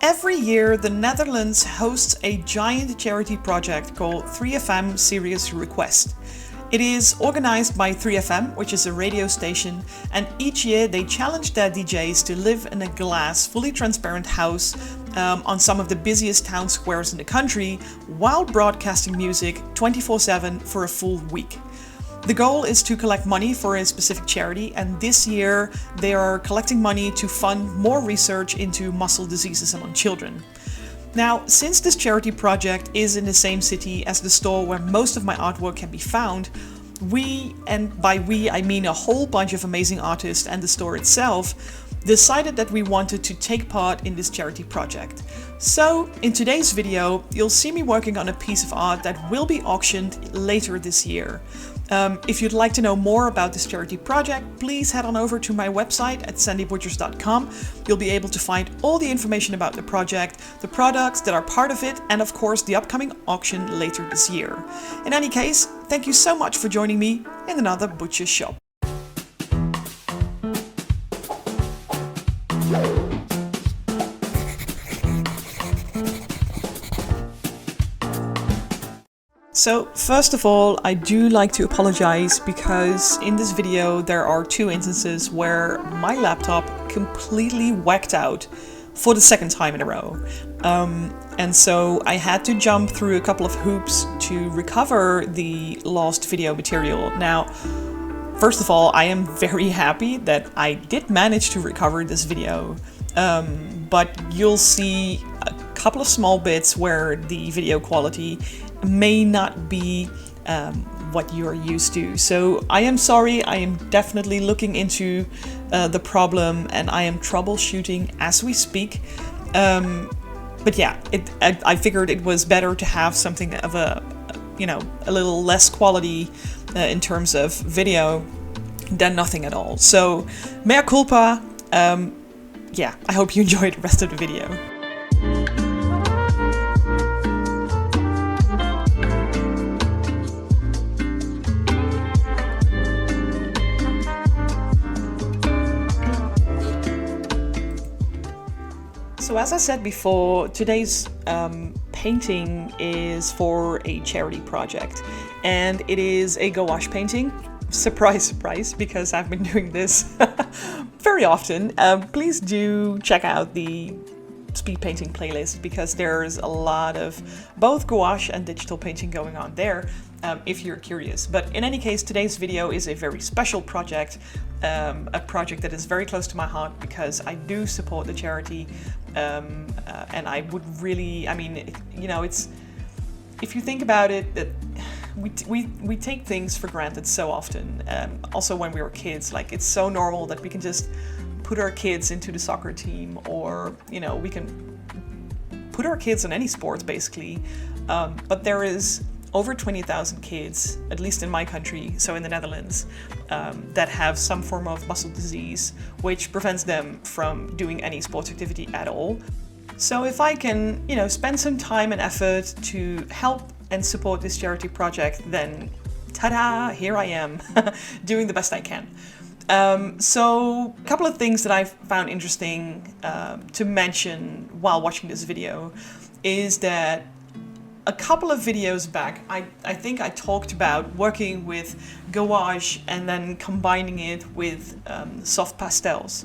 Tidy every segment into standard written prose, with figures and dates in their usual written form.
Every year, the Netherlands hosts a giant charity project called 3FM Serious Request. It is organized by 3FM, which is a radio station, and each year they challenge their DJs to live in a glass, fully transparent house on some of the busiest town squares in the country while broadcasting music 24/7 for a full week. The goal is to collect money for a specific charity, and this year they are collecting money to fund more research into muscle diseases among children. Now, since this charity project is in the same city as the store where most of my artwork can be found, we, and by we I mean a whole bunch of amazing artists and the store itself, decided that we wanted to take part in this charity project. So, in today's video, you'll see me working on a piece of art that will be auctioned later this year. If you'd like to know more about this charity project, please head on over to my website at sandybutchers.com. You'll be able to find all the information about the project, the products that are part of it, and of course the upcoming auction later this year. In any case, thank you so much for joining me in another butcher shop. So first of all, I do like to apologize because in this video there are two instances where my laptop completely whacked out for the second time in a row. And so I had to jump through a couple of hoops to recover the lost video material. Now, first of all, I am very happy that I did manage to recover this video, but you'll see a couple of small bits where the video quality may not be what you're used to. So I am sorry, I am definitely looking into the problem and I am troubleshooting as we speak. But yeah, I figured it was better to have something of a little less quality in terms of video than nothing at all. So mea culpa. Yeah, I hope you enjoyed the rest of the video. So as I said before, today's painting is for a charity project, and it is a gouache painting. Surprise, surprise, because I've been doing this very often. Please do check out the speed painting playlist because there's a lot of both gouache and digital painting going on there, if you're curious. But in any case, today's video is a very special project, a project that is very close to my heart because I do support the charity, and I would really, I mean, it's, if you think about it, that we take things for granted so often. Also when we were kids, like it's so normal that we can just put our kids into the soccer team, or we can put our kids in any sports basically. But there is over 20,000 kids, at least in my country, so in the Netherlands, that have some form of muscle disease, which prevents them from doing any sports activity at all. So if I can, spend some time and effort to help and support this charity project, then ta-da, here I am, doing the best I can. So a couple of things that I've found interesting to mention while watching this video is that a couple of videos back, I think I talked about working with gouache and then combining it with soft pastels.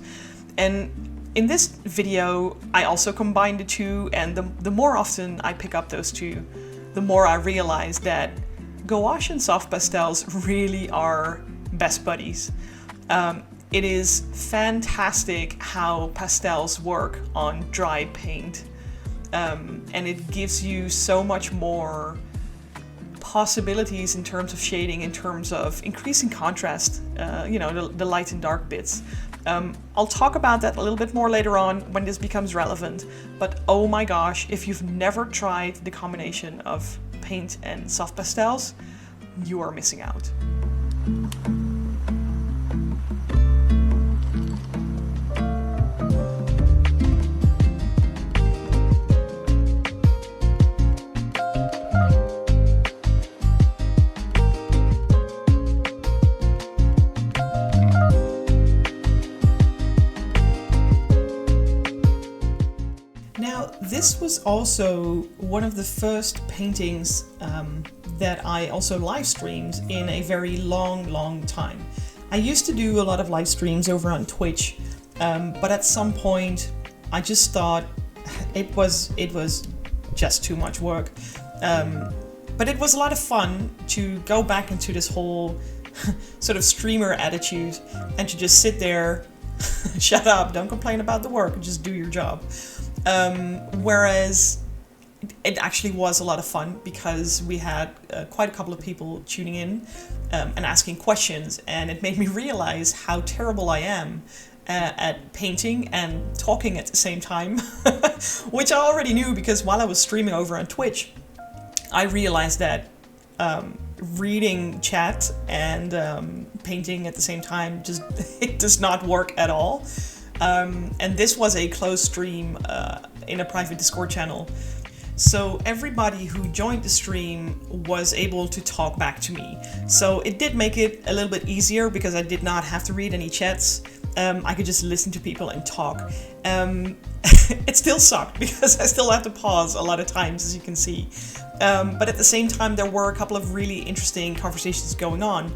And in this video, I also combine the two, and the more often I pick up those two, the more I realize that gouache and soft pastels really are best buddies. It is fantastic how pastels work on dry paint. And it gives you so much more possibilities in terms of shading, in terms of increasing contrast, the light and dark bits. I'll talk about that a little bit more later on when this becomes relevant, but oh my gosh, if you've never tried the combination of paint and soft pastels, you are missing out. Now, this was also one of the first paintings that I also live streamed in a very long time. I used to do a lot of live streams over on Twitch, but at some point I just thought it was just too much work. But it was a lot of fun to go back into this whole sort of streamer attitude and to just sit there, shut up, don't complain about the work, just do your job. Whereas it actually was a lot of fun because we had quite a couple of people tuning in and asking questions, and it made me realize how terrible I am at painting and talking at the same time, which I already knew because while I was streaming over on Twitch, I realized that reading chat and painting at the same time it does not work at all. And this was a closed stream in a private Discord channel. So everybody who joined the stream was able to talk back to me. So it did make it a little bit easier because I did not have to read any chats. I could just listen to people and talk. It still sucked because I still have to pause a lot of times, as you can see. But at the same time, there were a couple of really interesting conversations going on.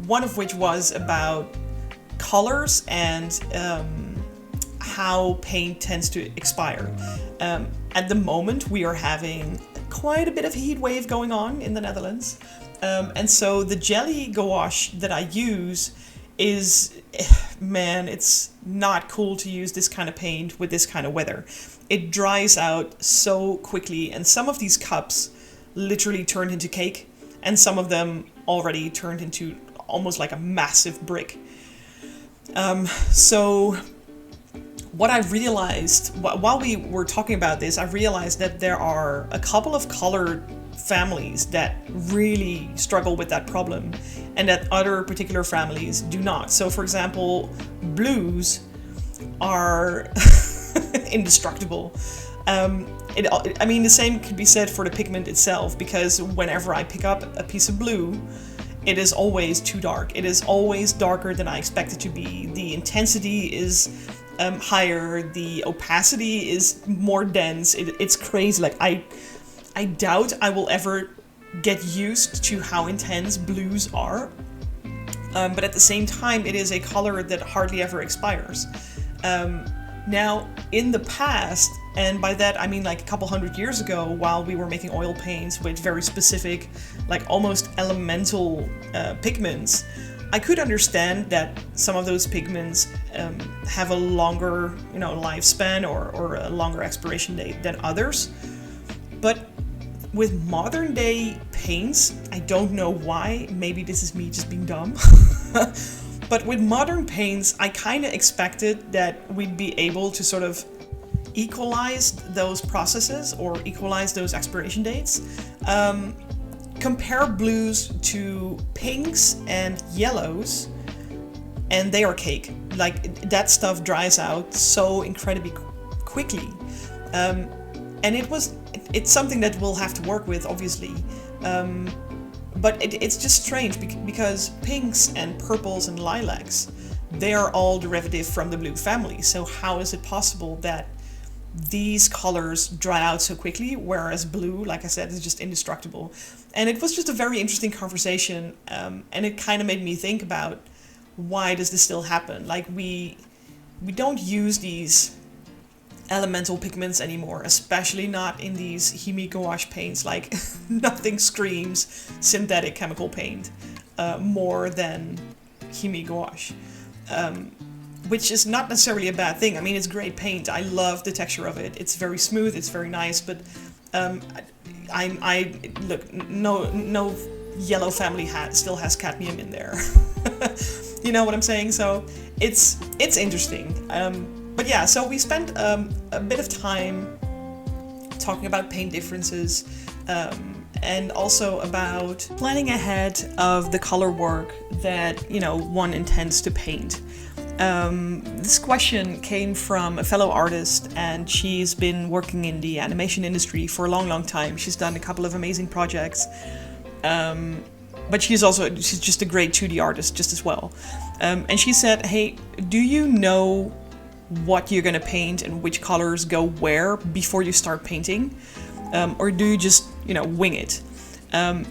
One of which was about colors and how paint tends to expire. At the moment, we are having quite a bit of a heat wave going on in the Netherlands. And so the jelly gouache that I use is, man, it's not cool to use this kind of paint with this kind of weather. It dries out so quickly, and some of these cups literally turned into cake, and some of them already turned into almost like a massive brick. So what I realized while we were talking about this, I realized that there are a couple of colored families that really struggle with that problem and that other particular families do not. So for example, blues are indestructible. I mean, the same could be said for the pigment itself, because whenever I pick up a piece of blue, it is always too dark. It is always darker than I expect it to be. The intensity is higher. The opacity is more dense. It's crazy. Like I doubt I will ever get used to how intense blues are. But at the same time, it is a color that hardly ever expires. Now, in the past, and by that I mean like a couple hundred years ago, while we were making oil paints with very specific, like almost elemental pigments, I could understand that some of those pigments have a longer, lifespan or a longer expiration date than others. But with modern day paints, I don't know why, maybe this is me just being dumb, but with modern paints, I kind of expected that we'd be able to sort of equalize those processes or equalize those expiration dates. Compare blues to pinks and yellows, and they are cake. Like, that stuff dries out so incredibly quickly. And it's something that we'll have to work with, obviously. But it's just strange because pinks and purples and lilacs, they are all derivative from the blue family. So how is it possible that these colors dry out so quickly, whereas blue, like I said, is just indestructible? And it was just a very interesting conversation, and it kind of made me think about, why does this still happen? Like, we don't use these elemental pigments anymore, especially not in these chimie gouache paints. Like, nothing screams synthetic chemical paint more than chimie gouache. Which is not necessarily a bad thing. I mean, it's great paint. I love the texture of it. It's very smooth, it's very nice, but look, no yellow family still has cadmium in there. You know what I'm saying? So it's interesting. But yeah, so we spent a bit of time talking about paint differences, and also about planning ahead of the color work that, one intends to paint. This question came from a fellow artist, and she's been working in the animation industry for a long time. She's done a couple of amazing projects, but she's just a great 2D artist just as well. And she said, hey, do you know what you're gonna paint and which colors go where before you start painting? Or do you just, wing it? And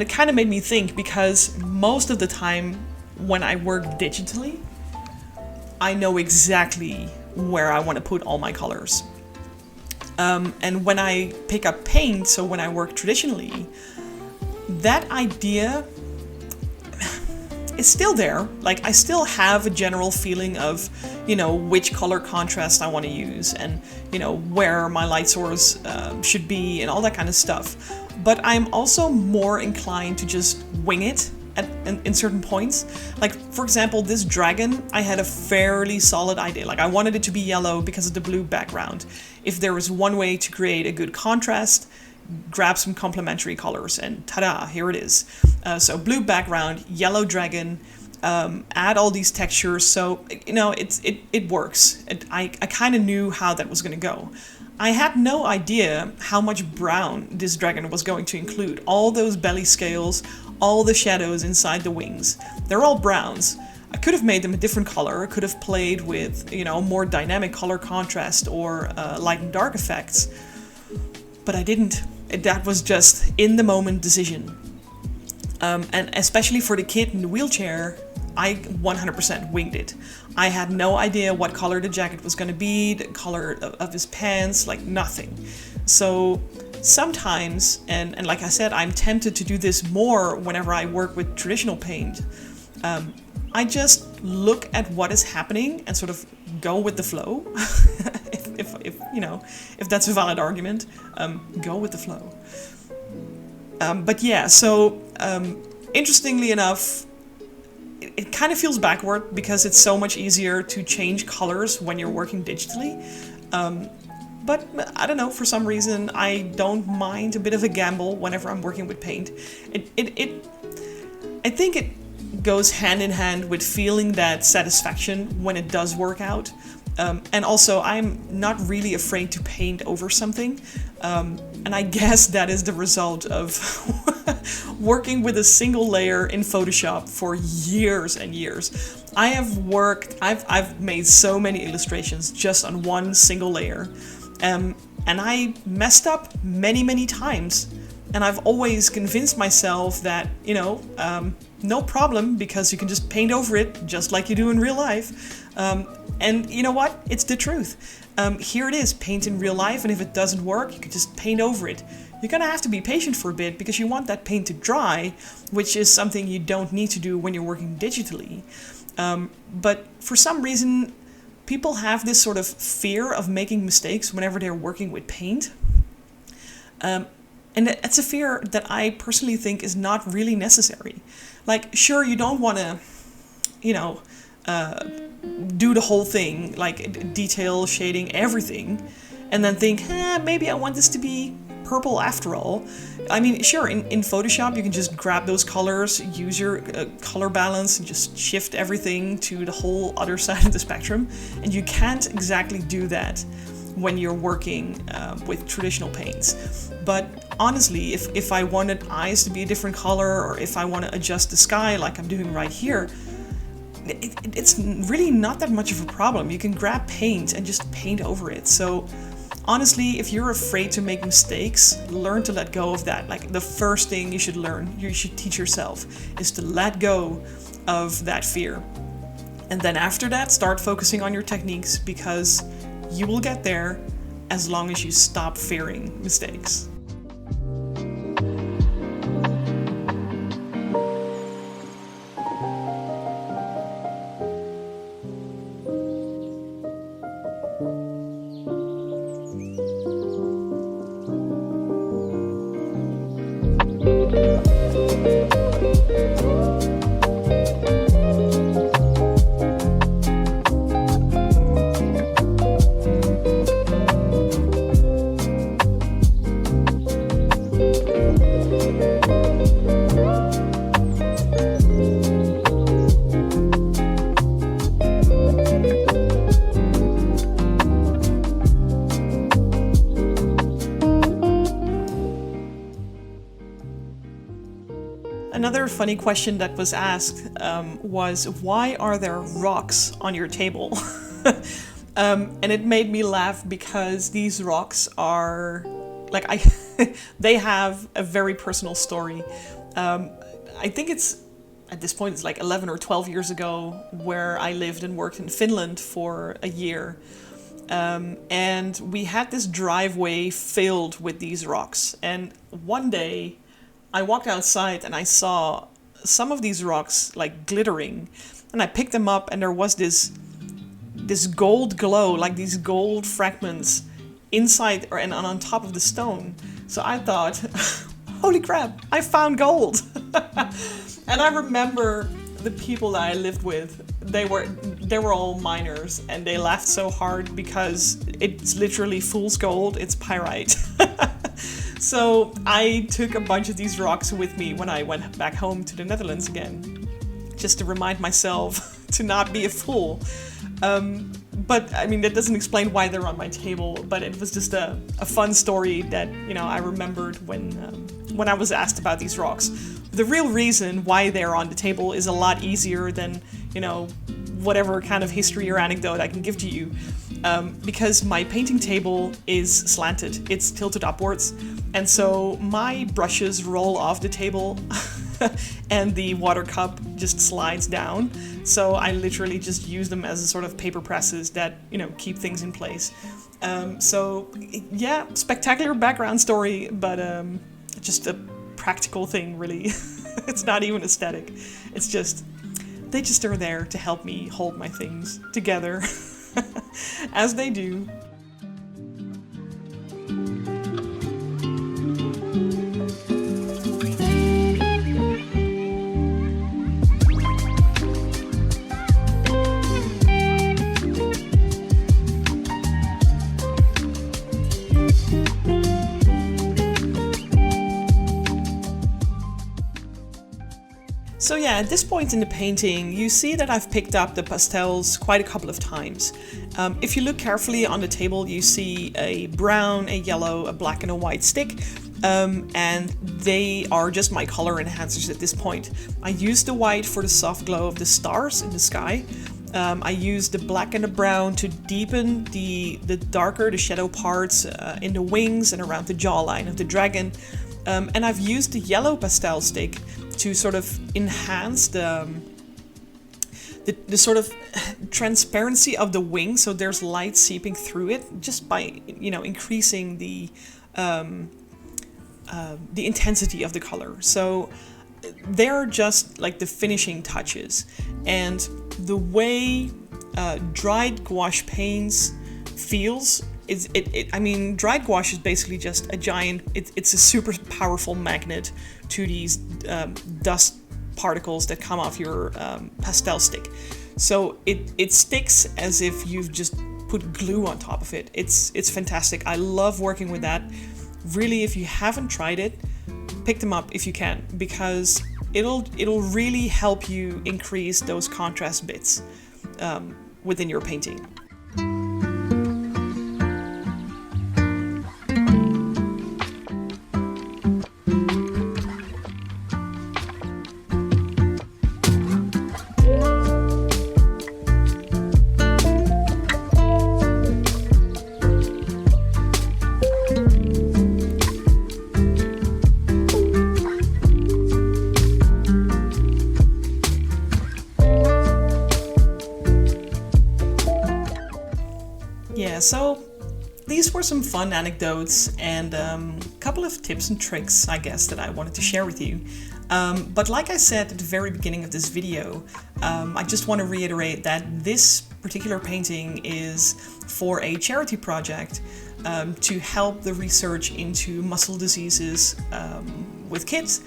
it kind of made me think, because most of the time when I work digitally, I know exactly where I want to put all my colors. And when I pick up paint, so when I work traditionally, that idea is still there. Like, I still have a general feeling of, which color contrast I want to use, and, where my light source should be, and all that kind of stuff. But I'm also more inclined to just wing it in certain points. Like, for example, this dragon, I had a fairly solid idea. Like, I wanted it to be yellow because of the blue background. If there was one way to create a good contrast, grab some complementary colors, and ta-da, here it is. So blue background, yellow dragon, add all these textures, so it works. I kind of knew how that was going to go. I had no idea how much brown this dragon was going to include. All those belly scales, all the shadows inside the wings, they're all browns. I could have made them a different color. I could have played with, more dynamic color contrast or light and dark effects, but I didn't. That was just in the moment decision. And especially for the kid in the wheelchair, I 100% winged it. I had no idea what color the jacket was going to be, the color of his pants, like nothing. So sometimes, and like I said, I'm tempted to do this more whenever I work with traditional paint. I just look at what is happening and sort of go with the flow. if that's a valid argument, go with the flow. But yeah, so interestingly enough, it kind of feels backward because it's so much easier to change colors when you're working digitally. But I don't know, for some reason, I don't mind a bit of a gamble whenever I'm working with paint. I think it goes hand in hand with feeling that satisfaction when it does work out. And also, I'm not really afraid to paint over something. And I guess that is the result of working with a single layer in Photoshop for years and years. I've made so many illustrations just on one single layer. And I messed up many, many times. And I've always convinced myself that, no problem, because you can just paint over it just like you do in real life. And you know what? It's the truth. Here it is, paint in real life, and if it doesn't work, you can just paint over it. You're gonna have to be patient for a bit because you want that paint to dry, which is something you don't need to do when you're working digitally. But for some reason, people have this sort of fear of making mistakes whenever they're working with paint. And it's a fear that I personally think is not really necessary. Like, sure, you don't want to, do the whole thing, like detail, shading, everything, and then think, maybe I want this to be purple after all. I mean, sure, in Photoshop you can just grab those colors, use your color balance, and just shift everything to the whole other side of the spectrum, and you can't exactly do that when you're working with traditional paints. But honestly, if I wanted eyes to be a different color, or if I want to adjust the sky like I'm doing right here, it's really not that much of a problem. You can grab paint and just paint over it. So honestly, if you're afraid to make mistakes, learn to let go of that. Like, the first thing you should teach yourself is to let go of that fear. And then after that, start focusing on your techniques, because you will get there as long as you stop fearing mistakes. Another funny question that was asked was, why are there rocks on your table? And it made me laugh because these rocks are like they have a very personal story. I think it's at this point it's like 11 or 12 years ago where I lived and worked in Finland for a year. And we had this driveway filled with these rocks. And one day I walked outside and I saw some of these rocks like glittering, and I picked them up and there was this gold glow, like these gold fragments inside and on top of the stone. So I thought, holy crap, I found gold. And I remember the people that I lived with, they were all miners, and they laughed so hard because it's literally fool's gold, it's pyrite. So I took a bunch of these rocks with me when I went back home to the Netherlands again, just to remind myself to not be a fool. But I mean, that doesn't explain why they're on my table, but it was just a fun story that, you know, I remembered when I was asked about these rocks. The real reason why they're on the table is a lot easier than, you know, whatever kind of history or anecdote I can give to you. Because my painting table is slanted, it's tilted upwards, and so my brushes roll off the table and the water cup just slides down. So I literally just use them as a sort of paper presses that, you know, keep things in place. So yeah, spectacular background story, but just a practical thing, really. It's not even aesthetic. It's just, they just are there to help me hold my things together, as they do. So yeah, at this point in the painting, you see that I've picked up the pastels quite a couple of times. If you look carefully on the table, you see a brown, a yellow, a black and a white stick. And they are just my color enhancers at this point. I used the white for the soft glow of the stars in the sky. I used the black and the brown to deepen the darker, the shadow parts in the wings and around the jawline of the dragon. And I've used the yellow pastel stick to sort of enhance the sort of transparency of the wing, so there's light seeping through it, just by, you know, increasing the intensity of the color. So they're just like the finishing touches, and the way dried gouache paints feels. I mean, dried gouache is basically just a giant, it's a super powerful magnet to these dust particles that come off your pastel stick. So it sticks as if you've just put glue on top of it. It's fantastic. I love working with that. Really, if you haven't tried it, pick them up if you can, because it'll really help you increase those contrast bits within your painting. Yeah, so these were some fun anecdotes and a couple of tips and tricks, I guess, that I wanted to share with you. But like I said at the very beginning of this video, I just want to reiterate that this particular painting is for a charity project to help the research into muscle diseases with kids.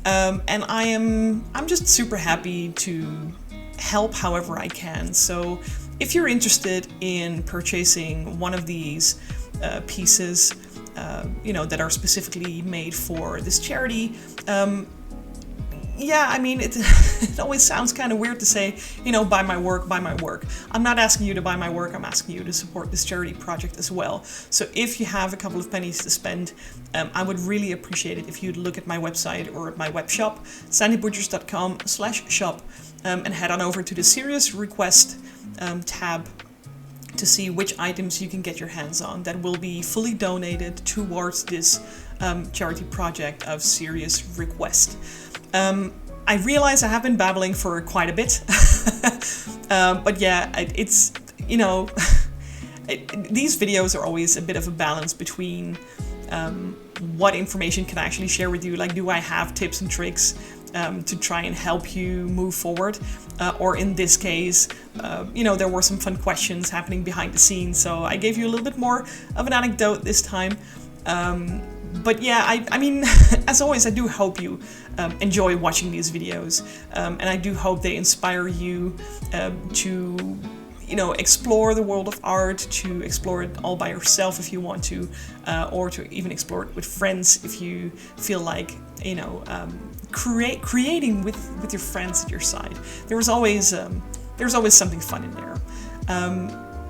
And I'm just super happy to help however I can. So if you're interested in purchasing one of these pieces, you know, that are specifically made for this charity, yeah, I mean, it always sounds kind of weird to say, you know, buy my work, buy my work. I'm not asking you to buy my work, I'm asking you to support this charity project as well. So if you have a couple of pennies to spend, I would really appreciate it if you'd look at my website or at my web shop, sandybutchers.com/shop, and head on over to the Serious Request tab, to see which items you can get your hands on that will be fully donated towards this charity project of Serious Request. I realize I have been babbling for quite a bit, but yeah, it's, you know, these videos are always a bit of a balance between what information can I actually share with you, like do I have tips and tricks to try and help you move forward, or in this case, you know, there were some fun questions happening behind the scenes, so I gave you a little bit more of an anecdote this time. But yeah, I mean, as always, I do hope you enjoy watching these videos, and I do hope they inspire you to, you know, explore the world of art, to explore it all by yourself if you want to, or to even explore it with friends if you feel like, you know, creating with your friends at your side. There's always something fun in there.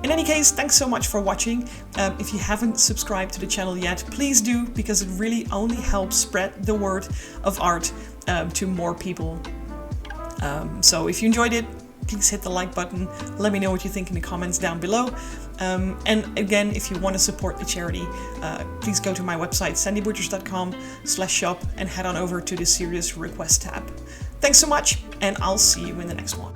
In any case, thanks so much for watching. If you haven't subscribed to the channel yet, please do, because it really only helps spread the word of art to more people. So if you enjoyed it, please hit the like button. Let me know what you think in the comments down below. And again, if you want to support the charity, please go to my website, sandybutchers.com/shop, and head on over to the Serious Request tab. Thanks so much, and I'll see you in the next one.